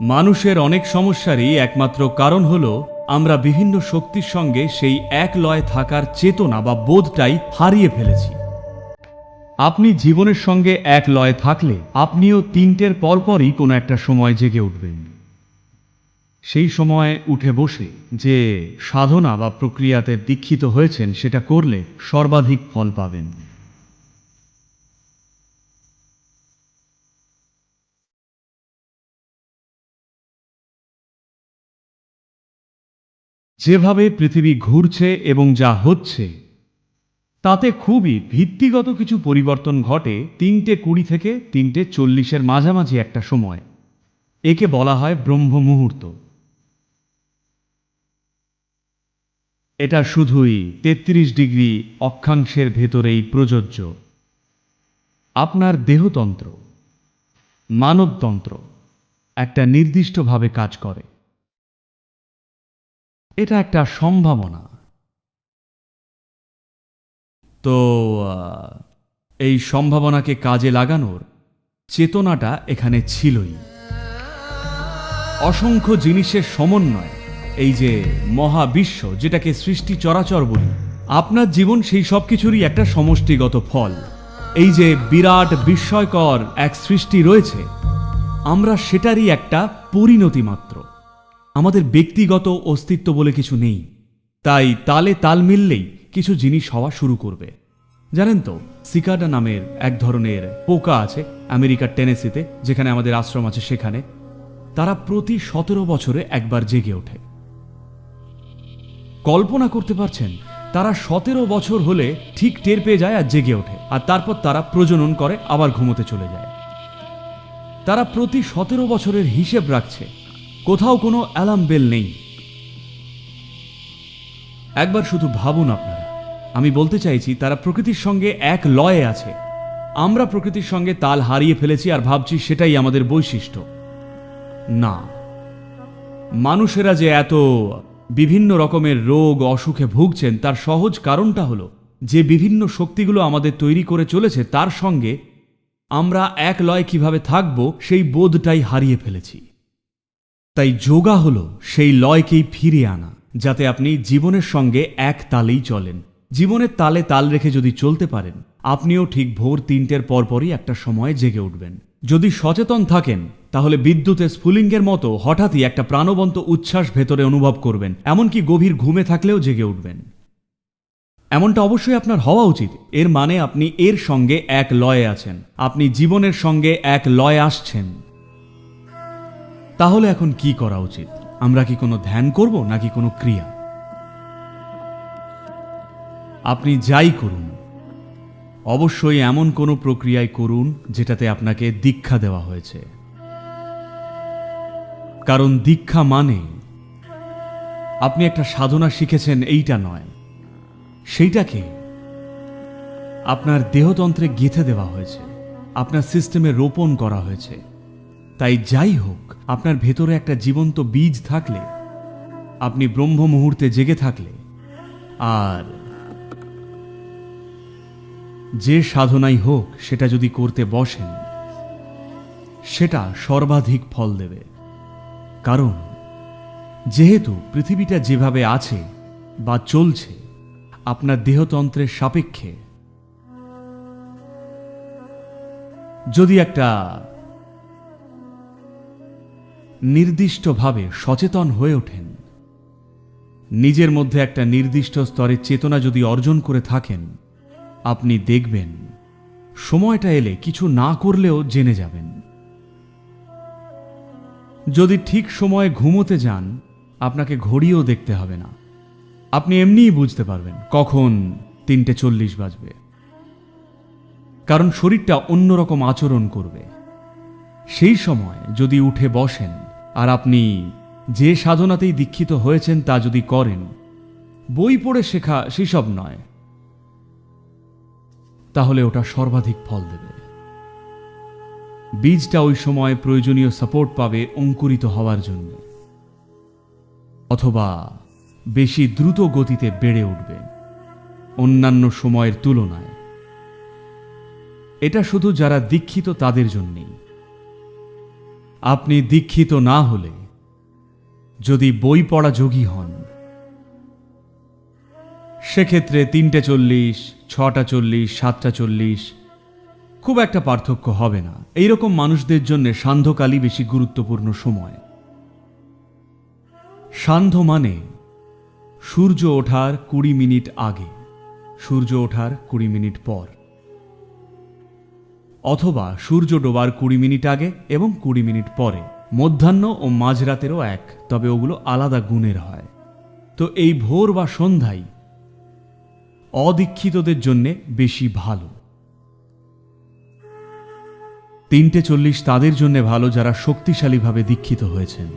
মানুষের অনেক সমস্যারই একমাত্র কারণ হল আমরা বিভিন্ন শক্তির সঙ্গে সেই এক লয়ে থাকার চেতনা বা বোধটাই হারিয়ে ফেলেছি। আপনি জীবনের সঙ্গে এক লয়ে থাকলে আপনিও তিনটের পরপরই কোনো একটা সময় জেগে উঠবেন। সেই সময় উঠে বসে যে সাধনা বা প্রক্রিয়াতে দীক্ষিত হয়েছেন সেটা করলে সর্বাধিক ফল পাবেন। যেভাবে পৃথিবী ঘুরছে এবং যা হচ্ছে তাতে খুবই ভিত্তিগত কিছু পরিবর্তন ঘটে 3:20 থেকে 3:40 মাঝামাঝি একটা সময়। একে বলা হয় ব্রহ্ম মুহূর্ত। এটা শুধুই 33 ডিগ্রি অক্ষাংশের ভেতরেই প্রযোজ্য। আপনার দেহতন্ত্র, মানবতন্ত্র একটা নির্দিষ্টভাবে কাজ করে। এটা একটা সম্ভাবনা। তো এই সম্ভাবনাকে কাজে লাগানোর চেতনাটা এখানে ছিলই। অসংখ্য জিনিসের সমন্বয়, এই যে মহাবিশ্ব যেটাকে সৃষ্টি চরাচর বলি, আপনার জীবন সেই সব কিছুরই একটা সমষ্টিগত ফল। এই যে বিরাট বিস্ময়কর এক সৃষ্টি রয়েছে, আমরা সেটারই একটা পরিণতি মাত্র। আমাদের ব্যক্তিগত অস্তিত্ব বলে কিছু নেই। তাই তালে তাল মিললেই কিছু জিনিস হওয়া শুরু করবে। জানেন তো, সিকাডা নামের এক ধরনের পোকা আছে আমেরিকার টেনেসিতে, যেখানে আমাদের আশ্রম আছে সেখানে। তারা প্রতি 17 বছরে একবার জেগে ওঠে। কল্পনা করতে পারছেন? তারা 17 বছর হলে ঠিক টের পেয়ে যায় আর জেগে ওঠে, আর তারপর তারা প্রজনন করে আবার ঘুমোতে চলে যায়। তারা প্রতি 17 বছরের হিসেব রাখছে, কোথাও কোনো অ্যালার্ম বেল নেই। একবার শুধু ভাবুন আপনারা। আমি বলতে চাইছি তারা প্রকৃতির সঙ্গে এক লয়ে আছে। আমরা প্রকৃতির সঙ্গে তাল হারিয়ে ফেলেছি আর ভাবছি সেটাই আমাদের বৈশিষ্ট্য। না, মানুষেরা যে এত বিভিন্ন রকমের রোগ অসুখে ভুগছেন তার সহজ কারণটা হলো যে বিভিন্ন শক্তিগুলো আমাদের তৈরি করে চলেছে তার সঙ্গে আমরা এক লয় কিভাবে থাকব সেই বোধটাই হারিয়ে ফেলেছি। তাই যোগা হলো সেই লয়কেই ফিরিয়ে আনা, যাতে আপনি জীবনের সঙ্গে এক তালেই চলেন। জীবনের তালে তাল রেখে যদি চলতে পারেন, আপনিও ঠিক ভোর 3টের পরপরই একটা সময়ে জেগে উঠবেন। যদি সচেতন থাকেন তাহলে বিদ্যুতের স্ফুলিঙ্গের মতো হঠাৎই একটা প্রাণবন্ত উচ্ছ্বাস ভেতরে অনুভব করবেন। এমনকি গভীর ঘুমে থাকলেও জেগে উঠবেন। এমনটা অবশ্যই আপনার হওয়া উচিত। এর মানে আপনি এর সঙ্গে এক লয়ে আছেন, আপনি জীবনের সঙ্গে এক লয়ে আসছেন। তাহলে এখন কি করা উচিত? আমরা কি কোনো ধ্যান করব নাকি কোনো ক্রিয়া? আপনি যাই করুন, অবশ্যই এমন কোনো প্রক্রিয়ায় করুন যেটাতে আপনাকে দীক্ষা দেওয়া হয়েছে। কারণ দীক্ষা মানে আপনি একটা সাধনা শিখেছেন এইটা নয়, সেইটাকে আপনার দেহতন্ত্রে গেঁথে দেওয়া হয়েছে, আপনার সিস্টেমে রোপণ করা হয়েছে। তাই যাই হোক, আপনার ভেতরে একটা জীবন্ত বীজ থাকলে, আপনি ব্রহ্ম মুহূর্তে জেগে থাকলে, আর যে সাধনাই হোক সেটা যদি করতে বসেন, সেটা সর্বাধিক ফল দেবে। কারণ যেহেতু পৃথিবীটা যেভাবে আছে বা চলছে আপনার দেহতন্ত্রের সাপেক্ষে, যদি একটা নির্দিষ্টভাবে সচেতন হয়ে ওঠেন, নিজের মধ্যে একটা নির্দিষ্ট স্তরের চেতনা যদি অর্জন করে থাকেন, আপনি দেখবেন সময়টা এলে কিছু না করলেও জেনে যাবেন। যদি ঠিক সময়ে ঘুমোতে যান, আপনাকে ঘড়িও দেখতে হবে না। আপনি এমনিই বুঝতে পারবেন কখন 3:40 বাজবে। কারণ শরীরটা অন্যরকম আচরণ করবে। সেই সময় যদি উঠে বসেন আর আপনি যে সাধনাতেই দীক্ষিত হয়েছেন তা যদি করেন, বই পড়ে শেখা সেসব নয়, তাহলে ওটা সর্বাধিক ফল দেবে। বীজটা ওই সময় প্রয়োজনীয় সাপোর্ট পাবে অঙ্কুরিত হওয়ার জন্য, অথবা বেশি দ্রুত গতিতে বেড়ে উঠবে অন্যান্য সময়ের তুলনায়। এটা শুধু যারা দীক্ষিত তাদের জন্যই। আপনি দীক্ষিত না হলে যদি বই পড়া যোগী হন, সেক্ষেত্রে 3:40, 6:40, 7:40 খুব একটা পার্থক্য হবে না। এইরকম মানুষদের জন্য সান্ধ্যকালই বেশি গুরুত্বপূর্ণ সময়। সান্ধ্য মানে সূর্য ওঠার 20 মিনিট আগে, সূর্য ওঠার 20 মিনিট পর, অথবা সূর্য ডোবার 20 মিনিট আগে এবং 20 মিনিট পরে। মধ্যাহ্ন ও মাঝরাতেরও এক, তবে ওগুলো আলাদা গুণের হয়। তো এই ভোর বা সন্ধ্যায় অদীক্ষিতদের জন্যে বেশি ভালো। 3:40 তাদের জন্য ভালো যারা শক্তিশালীভাবে দীক্ষিত হয়েছেন।